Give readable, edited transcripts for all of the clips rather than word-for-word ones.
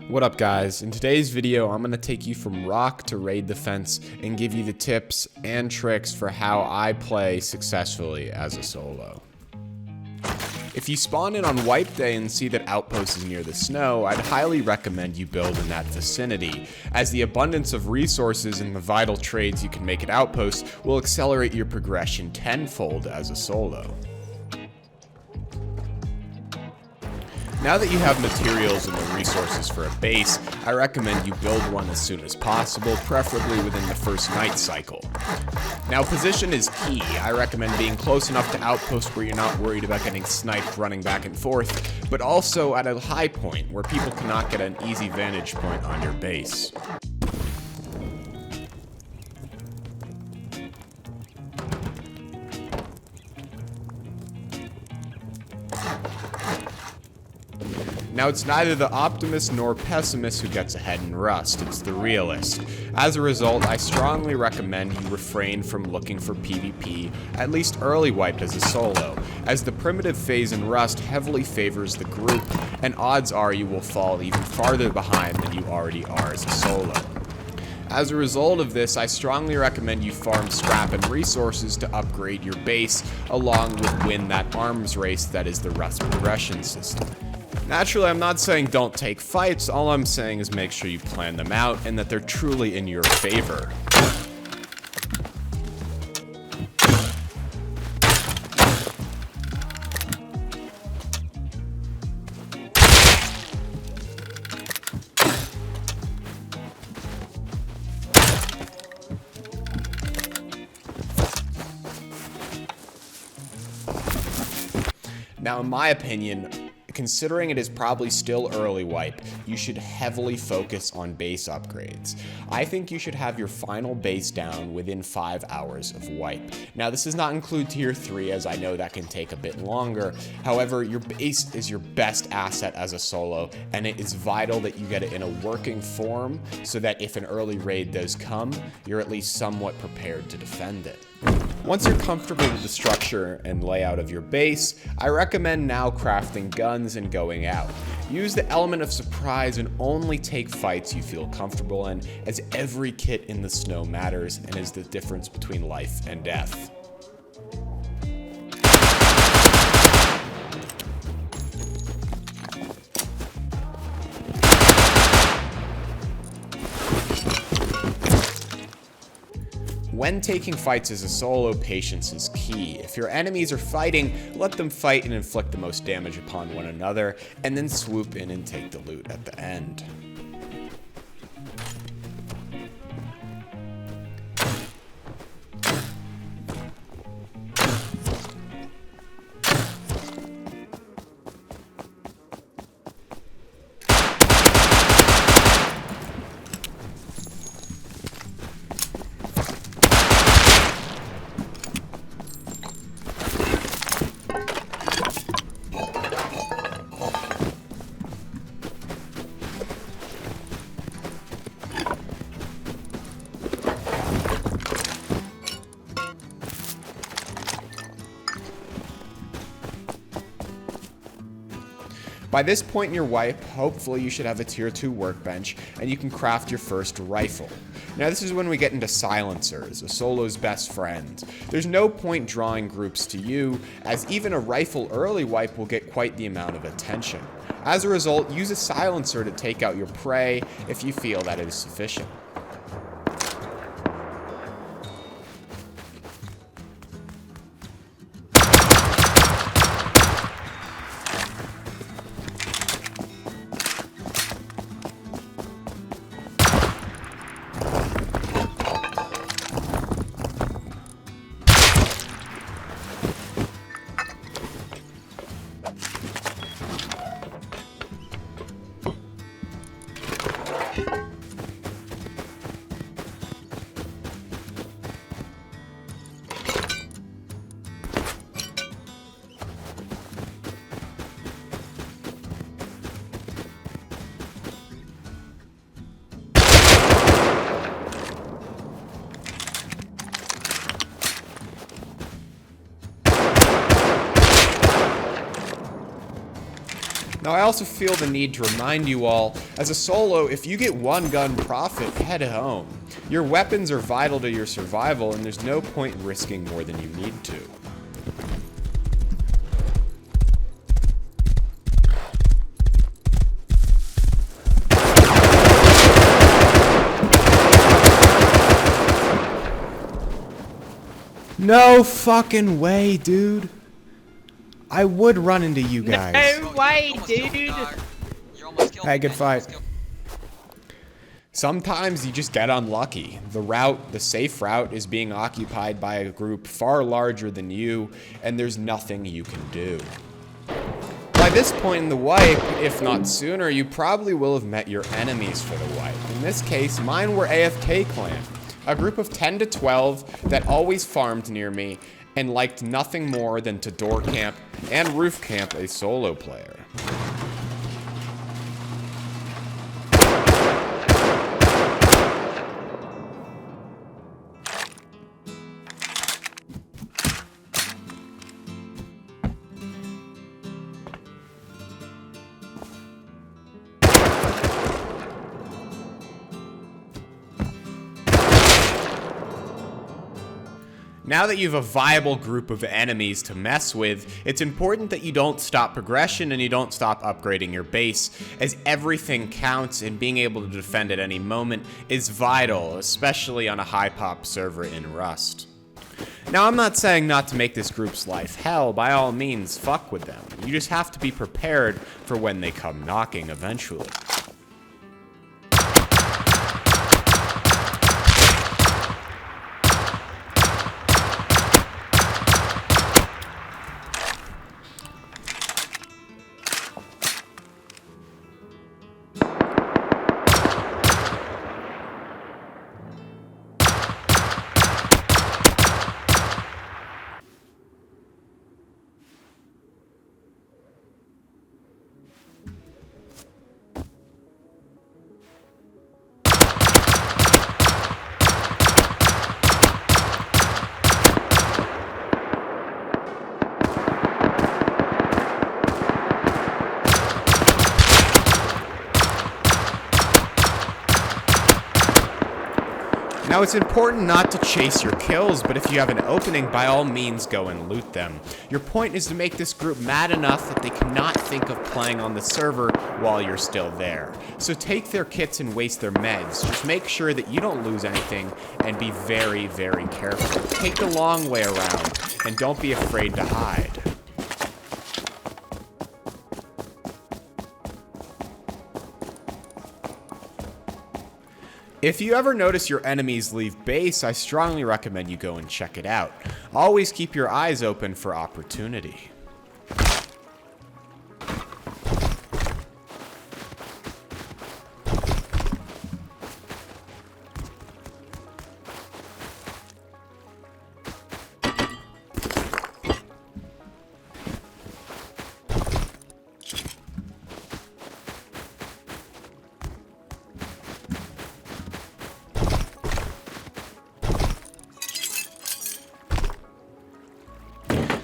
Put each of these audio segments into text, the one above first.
What up guys, in today's video I'm going to take you from rock to raid defense and give you the tips and tricks for how I play successfully as a solo. If you spawn in on wipe day and see that outpost is near the snow, I'd highly recommend you build in that vicinity, as the abundance of resources and the vital trades you can make at outposts will accelerate your progression tenfold as a solo. Now that you have materials and the resources for a base, I recommend you build one as soon as possible, preferably within the first night cycle. Now position is key. I recommend being close enough to outposts where you're not worried about getting sniped running back and forth, but also at a high point where people cannot get an easy vantage point on your base. Now, it's neither the optimist nor pessimist who gets ahead in Rust, it's the realist. As a result, I strongly recommend you refrain from looking for PvP, at least early wiped as a solo, as the primitive phase in Rust heavily favors the group, and odds are you will fall even farther behind than you already are as a solo. As a result of this, I strongly recommend you farm scrap and resources to upgrade your base, along with win that arms race that is the Rust progression system. Naturally, I'm not saying don't take fights, all I'm saying is make sure you plan them out and that they're truly in your favor. Now, in my opinion, considering it is probably still early wipe, you should heavily focus on base upgrades. I think you should have your final base down within 5 hours of wipe. Now, this does not include tier 3, as I know that can take a bit longer. However, your base is your best asset as a solo, and it is vital that you get it in a working form so that if an early raid does come, you're at least somewhat prepared to defend it. Once you're comfortable with the structure and layout of your base, I recommend now crafting guns and going out. Use the element of surprise and only take fights you feel comfortable in, as every kit in the snow matters and is the difference between life and death. When taking fights as a solo, patience is key. If your enemies are fighting, let them fight and inflict the most damage upon one another, and then swoop in and take the loot at the end. By this point in your wipe, hopefully you should have a tier 2 workbench and you can craft your first rifle. Now this is when we get into silencers, a solo's best friend. There's no point drawing groups to you, as even a rifle early wipe will get quite the amount of attention. As a result, use a silencer to take out your prey if you feel that it is sufficient. Now, I also feel the need to remind you all, as a solo, if you get one gun profit, head home. Your weapons are vital to your survival, and there's no point in risking more than you need to. No fucking way, dude. I would run into you guys. No way, dude. Hey, good fight. Sometimes you just get unlucky. The safe route, is being occupied by a group far larger than you, and there's nothing you can do. By this point in the wipe, if not sooner, you probably will have met your enemies for the wipe. In this case, mine were AFK Clan, a group of 10 to 12 that always farmed near me and liked nothing more than to door camp and roof camp a solo player. Now that you have a viable group of enemies to mess with, it's important that you don't stop progression and you don't stop upgrading your base, as everything counts and being able to defend at any moment is vital, especially on a high pop server in Rust. Now, I'm not saying not to make this group's life hell. By all means, fuck with them. You just have to be prepared for when they come knocking eventually. Now, it's important not to chase your kills, but if you have an opening, by all means go and loot them. Your point is to make this group mad enough that they cannot think of playing on the server while you're still there. So take their kits and waste their meds. Just make sure that you don't lose anything and be very, very careful. Take the long way around and don't be afraid to hide. If you ever notice your enemies leave base, I strongly recommend you go and check it out. Always keep your eyes open for opportunity.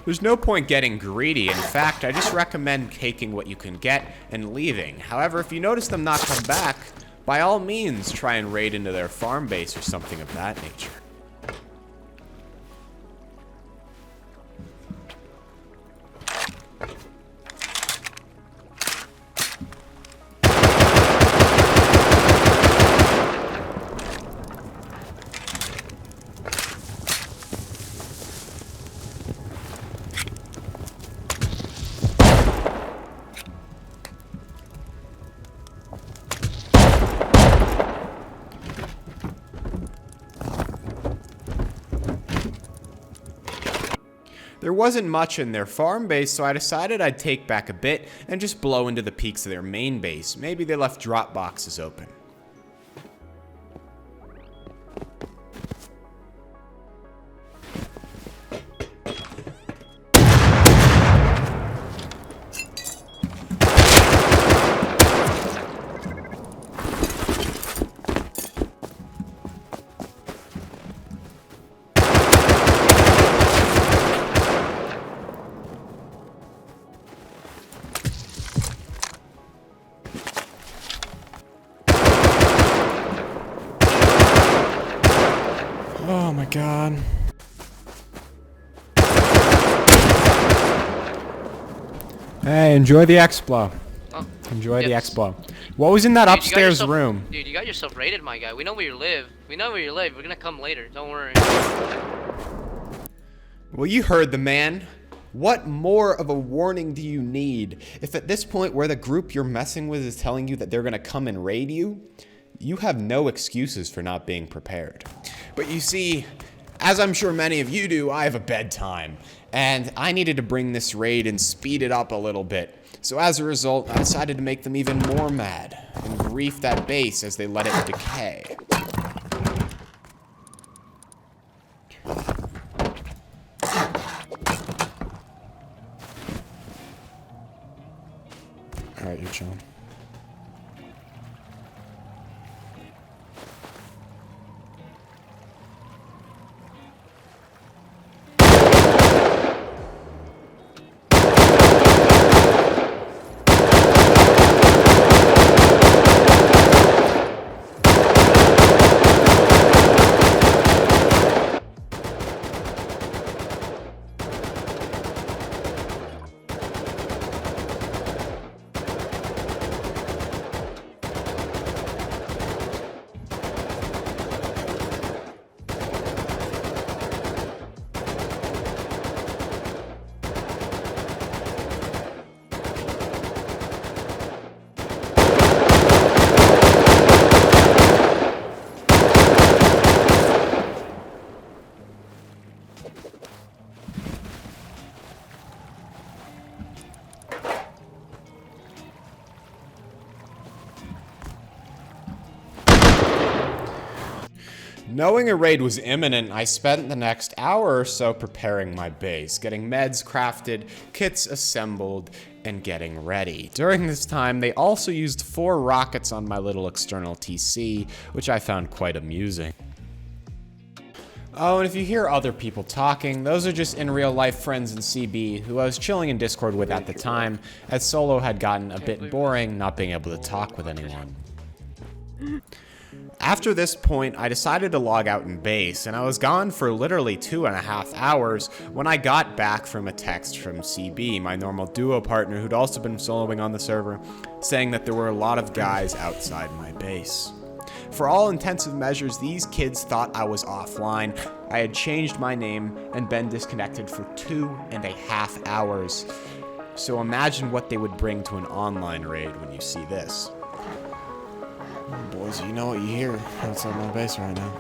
There's no point getting greedy. In fact, I just recommend taking what you can get and leaving. However, if you notice them not come back, by all means try and raid into their farm base or something of that nature. There wasn't much in their farm base, so I decided I'd take back a bit and just blow into the peaks of their main base. Maybe they left drop boxes open. Oh my god. Hey, enjoy the Explo. Oh, Enjoy the yes. Explo. What was in that Dude, upstairs room? Dude, you got yourself raided, my guy. We know where you live. We know where you live. We're gonna come later. Don't worry. Well, you heard the man. What more of a warning do you need? If at this point where the group you're messing with is telling you that they're gonna come and raid you, you have no excuses for not being prepared. But you see, as I'm sure many of you do, I have a bedtime, and I needed to bring this raid and speed it up a little bit. So as a result, I decided to make them even more mad and grief that base as they let it decay. Alright, you're chilling. Knowing a raid was imminent, I spent the next hour or so preparing my base, getting meds crafted, kits assembled, and getting ready. During this time, they also used 4 rockets on my little external TC, which I found quite amusing. Oh, and if you hear other people talking, those are just in real life friends in CB who I was chilling in Discord with at the time, as solo had gotten a bit boring not being able to talk with anyone. After this point, I decided to log out in base, and I was gone for literally 2.5 hours when I got back from a text from CB, my normal duo partner who'd also been soloing on the server, saying that there were a lot of guys outside my base. For all intents and measures, these kids thought I was offline. I had changed my name and been disconnected for 2.5 hours. So imagine what they would bring to an online raid when you see this. Boys, you know what you hear outside my base right now.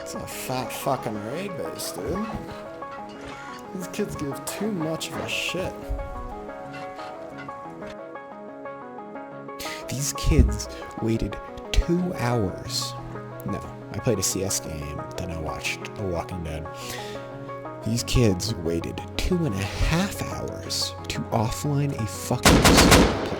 It's a fat fucking raid base, dude. These kids give too much of a shit. These kids waited 2 hours. No, I played a CS game, then I watched The Walking Dead. These kids waited 2.5 hours to offline a fucking server player.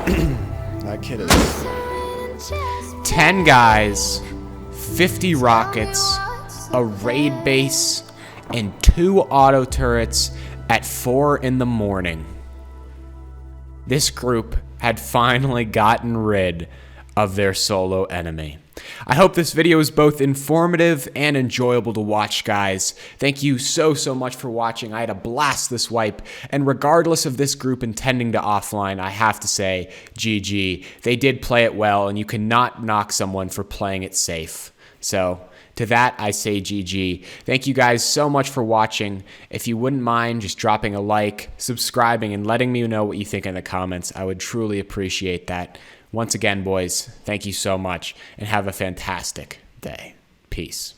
That kid is 10 guys, 50 rockets, a raid base, and 2 auto turrets at 4 in the morning. This group had finally gotten rid of their solo enemy. I hope this video is both informative and enjoyable to watch, guys. Thank you so much for watching. I had a blast this wipe, and regardless of this group intending to offline, I have to say, GG. They did play it well, and you cannot knock someone for playing it safe. So, to that, I say GG. Thank you guys so much for watching. If you wouldn't mind just dropping a like, subscribing, and letting me know what you think in the comments, I would truly appreciate that. Once again, boys, thank you so much, and have a fantastic day. Peace.